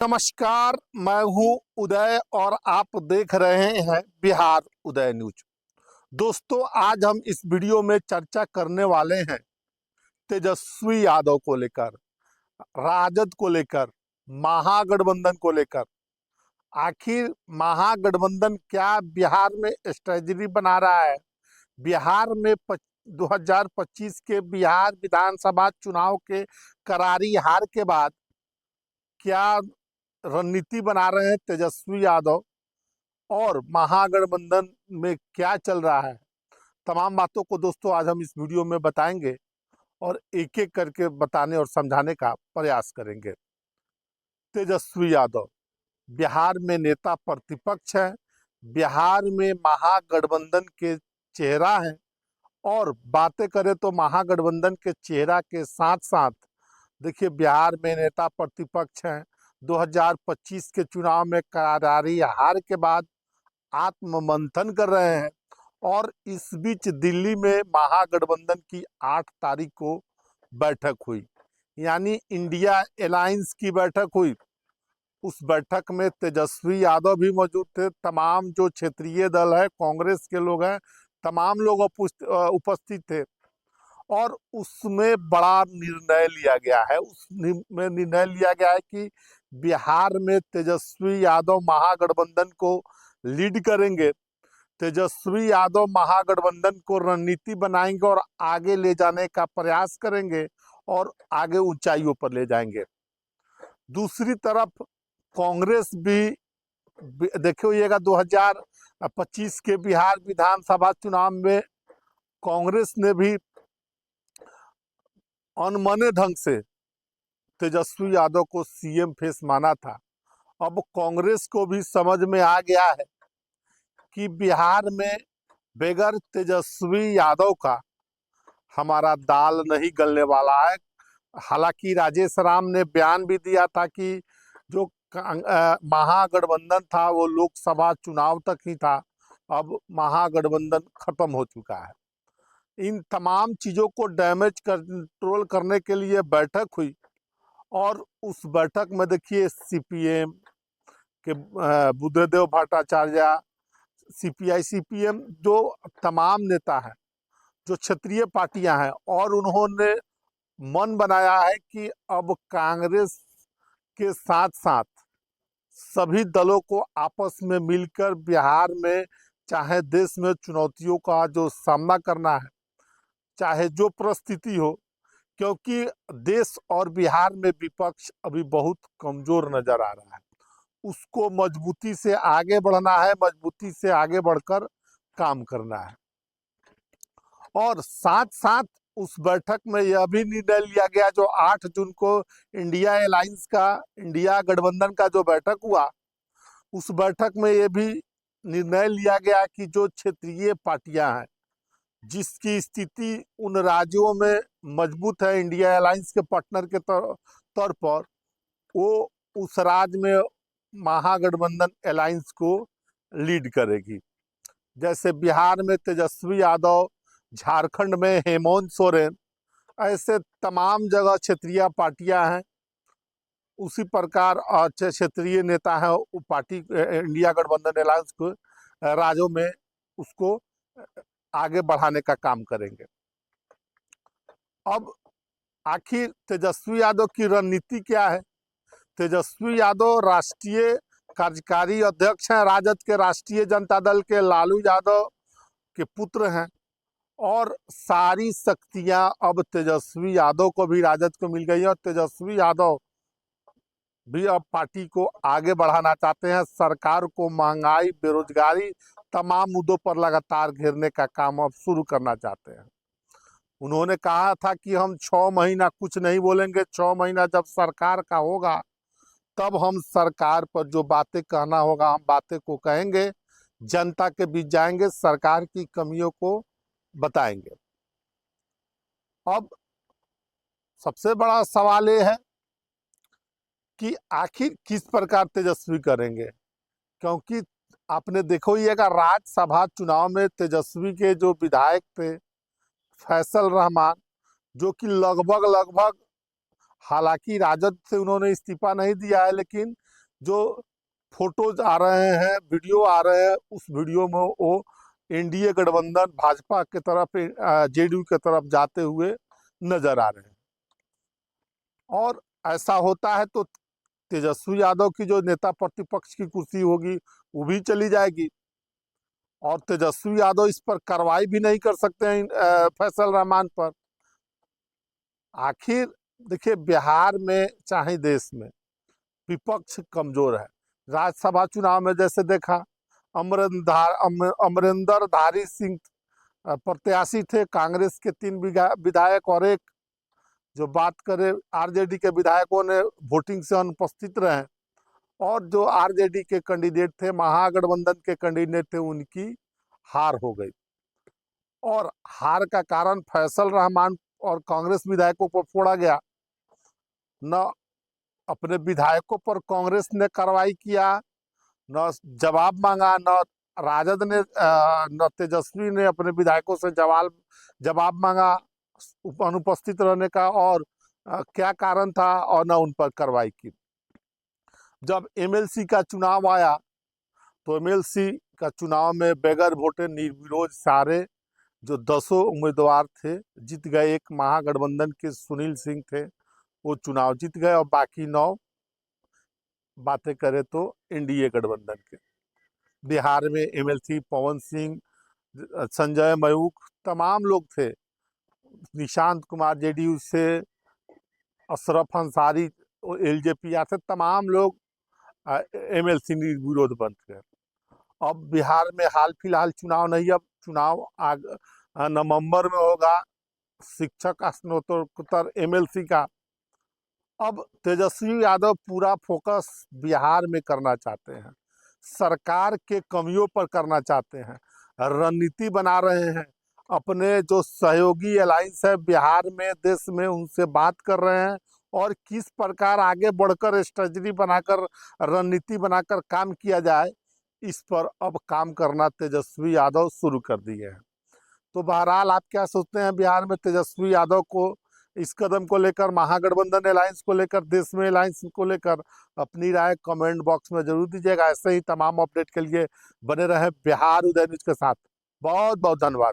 नमस्कार, मैं हूं उदय और आप देख रहे हैं बिहार उदय न्यूज। दोस्तों, आज हम इस वीडियो में चर्चा करने वाले हैं तेजस्वी यादव को लेकर, राजद को लेकर, महागठबंधन को लेकर। आखिर महागठबंधन क्या बिहार में स्ट्रेटजी बना रहा है? बिहार में 2025 के बिहार विधानसभा चुनाव के करारी हार के बाद क्या रणनीति बना रहे हैं तेजस्वी यादव और महागठबंधन में क्या चल रहा है? तमाम बातों को दोस्तों आज हम इस वीडियो में बताएंगे और एक एक करके बताने और समझाने का प्रयास करेंगे। तेजस्वी यादव बिहार में नेता प्रतिपक्ष है, बिहार में महागठबंधन के चेहरा है। और बातें करें तो महागठबंधन के चेहरा के साथ साथ देखिए बिहार में नेता प्रतिपक्ष हैं। 2025 के चुनाव में करारी हार के बाद आत्ममंथन कर रहे हैं और इस बीच दिल्ली में महागठबंधन की 8 तारीख को बैठक हुई, यानी इंडिया अलायंस की बैठक हुई। उस बैठक में तेजस्वी यादव भी मौजूद थे, तमाम जो क्षेत्रीय दल है, कांग्रेस के लोग हैं, तमाम लोग उपस्थित थे और उसमें बड़ा निर्णय लिया गया है। उसमें निर्णय लिया गया है कि बिहार में तेजस्वी यादव महागठबंधन को लीड करेंगे। तेजस्वी यादव महागठबंधन को रणनीति बनाएंगे और आगे ले जाने का प्रयास करेंगे और आगे ऊंचाइयों पर ले जाएंगे। दूसरी तरफ कांग्रेस भी देखिएगा 2025 के बिहार विधानसभा चुनाव में कांग्रेस ने भी अनमने ढंग से तेजस्वी यादव को सीएम फेस माना था। अब कांग्रेस को भी समझ में आ गया है कि बिहार में बगैर तेजस्वी यादव का हमारा दाल नहीं गलने वाला है। हालांकि राजेश राम ने बयान भी दिया था कि जो महागठबंधन था वो लोकसभा चुनाव तक ही था, अब महागठबंधन खत्म हो चुका है। इन तमाम चीज़ों को डैमेज कंट्रोल करने के लिए बैठक हुई और उस बैठक में देखिए सीपीएम के बुद्धदेव भट्टाचार्य, सीपीआई, सीपीएम जो तमाम नेता हैं, जो क्षेत्रीय पार्टियां हैं, और उन्होंने मन बनाया है कि अब कांग्रेस के साथ साथ सभी दलों को आपस में मिलकर बिहार में चाहे देश में चुनौतियों का जो सामना करना है, चाहे जो परिस्थिति हो, क्योंकि देश और बिहार में विपक्ष अभी बहुत कमजोर नजर आ रहा है। उसको मजबूती से आगे बढ़ना है, मजबूती से आगे बढ़कर काम करना है। और साथ साथ उस बैठक में यह भी निर्णय लिया गया, जो 8 जून को इंडिया अलायंस का, इंडिया गठबंधन का जो बैठक हुआ, उस बैठक में यह भी निर्णय लिया गया कि जो क्षेत्रीय पार्टियां हैं जिसकी स्थिति उन राज्यों में मजबूत है इंडिया अलायंस के पार्टनर के तौर पर, वो उस राज्य में महागठबंधन अलायंस को लीड करेगी। जैसे बिहार में तेजस्वी यादव, झारखंड में हेमंत सोरेन, ऐसे तमाम जगह क्षेत्रीय पार्टियां हैं। उसी प्रकार क्षेत्रीय नेता है वो पार्टी इंडिया गठबंधन अलायंस को राज्यों में उसको आगे बढ़ाने का काम करेंगे। अब आखिर तेजस्वी यादव की रणनीति क्या है? तेजस्वी यादव राष्ट्रीय कार्यकारी अध्यक्ष हैं, राजद के, राष्ट्रीय जनता दल के लालू यादव के पुत्र हैं और सारी शक्तियां अब तेजस्वी यादव को भी, राजद को मिल गई है और तेजस्वी यादव भी अब पार्टी को आगे बढ़ाना चाहते हैं। सरकार को महंगाई, बेरोजगारी, तमाम मुद्दों पर लगातार घेरने का काम अब शुरू करना चाहते हैं। उन्होंने कहा था कि हम 6 महीना कुछ नहीं बोलेंगे, 6 महीना जब सरकार का होगा तब हम सरकार पर जो बातें कहना होगा हम बातें को कहेंगे, जनता के बीच जाएंगे, सरकार की कमियों को बताएंगे। अब सबसे बड़ा सवाल ये है कि आखिर किस प्रकार तेजस्वी करेंगे, क्योंकि आपने देखो ही है राज्यसभा चुनाव में तेजस्वी के जो विधायक थे फैसल रहमान, जो कि लगभग हालांकि राजद से उन्होंने इस्तीफा नहीं दिया है, लेकिन जो फोटोज आ रहे हैं, वीडियो आ रहे हैं, उस वीडियो में वो एनडीए गठबंधन भाजपा के तरफ, जेडीयू के तरफ जाते हुए नजर आ रहे हैं। और ऐसा होता है तो तेजस्वी यादव की जो नेता प्रतिपक्ष की कुर्सी होगी वो भी चली जाएगी, और तेजस्वी यादव इस पर कार्रवाई भी नहीं कर सकते हैं फैसल रहमान पर। आखिर देखिए, बिहार में चाहे देश में विपक्ष कमजोर है। राज्यसभा चुनाव में जैसे देखा, अमरिंदर धारी सिंह प्रत्याशी थे, कांग्रेस के 3 विधायक और एक, जो बात करें आरजेडी के विधायकों ने वोटिंग से अनुपस्थित रहे, और जो आरजेडी के कैंडिडेट थे, महागठबंधन के कैंडिडेट थे, उनकी हार हो गई। और हार का कारण फैसल रहमान और कांग्रेस विधायकों पर फोड़ा गया। न अपने विधायकों पर कांग्रेस ने कार्रवाई किया, न जवाब मांगा, न राजद ने, न तेजस्वी ने अपने विधायकों से जवाब मांगा अनुपस्थित रहने का, और क्या कारण था, और न उन पर कार्रवाई की। जब एमएलसी का चुनाव आया तो एमएलसी का चुनाव में बगैर वोटे निर्विरोध सारे जो 10 उम्मीदवार थे जीत गए। एक महागठबंधन के सुनील सिंह थे, वो चुनाव जीत गए, और बाकी 9 बातें करें तो एनडीए गठबंधन के। बिहार में एमएलसी पवन सिंह, संजय मयूख, तमाम लोग थे, निशांत कुमार जेडीयू से, अशरफ अंसारी एलजेपी से, तमाम लोग एमएलसी निर्विरोध बन गए। अब बिहार में हाल फिलहाल चुनाव नहीं, अब चुनाव नवंबर में होगा, शिक्षक स्नातकोत्तर एमएलसी का। अब तेजस्वी यादव पूरा फोकस बिहार में करना चाहते हैं, सरकार के कमियों पर करना चाहते हैं, रणनीति बना रहे हैं। अपने जो सहयोगी अलायंस है बिहार में, देश में, उनसे बात कर रहे हैं, और किस प्रकार आगे बढ़कर स्ट्रेटजी बनाकर, रणनीति बनाकर काम किया जाए, इस पर अब काम करना तेजस्वी यादव शुरू कर दिए हैं। तो बहरहाल आप क्या सोचते हैं बिहार में तेजस्वी यादव को, इस कदम को लेकर, महागठबंधन अलायंस को लेकर, देश में अलायंस को लेकर? अपनी राय कमेंट बॉक्स में जरूर दीजिएगा। ऐसे ही तमाम अपडेट के लिए बने रहे बिहार उदय न्यूज के साथ। बहुत बहुत धन्यवाद।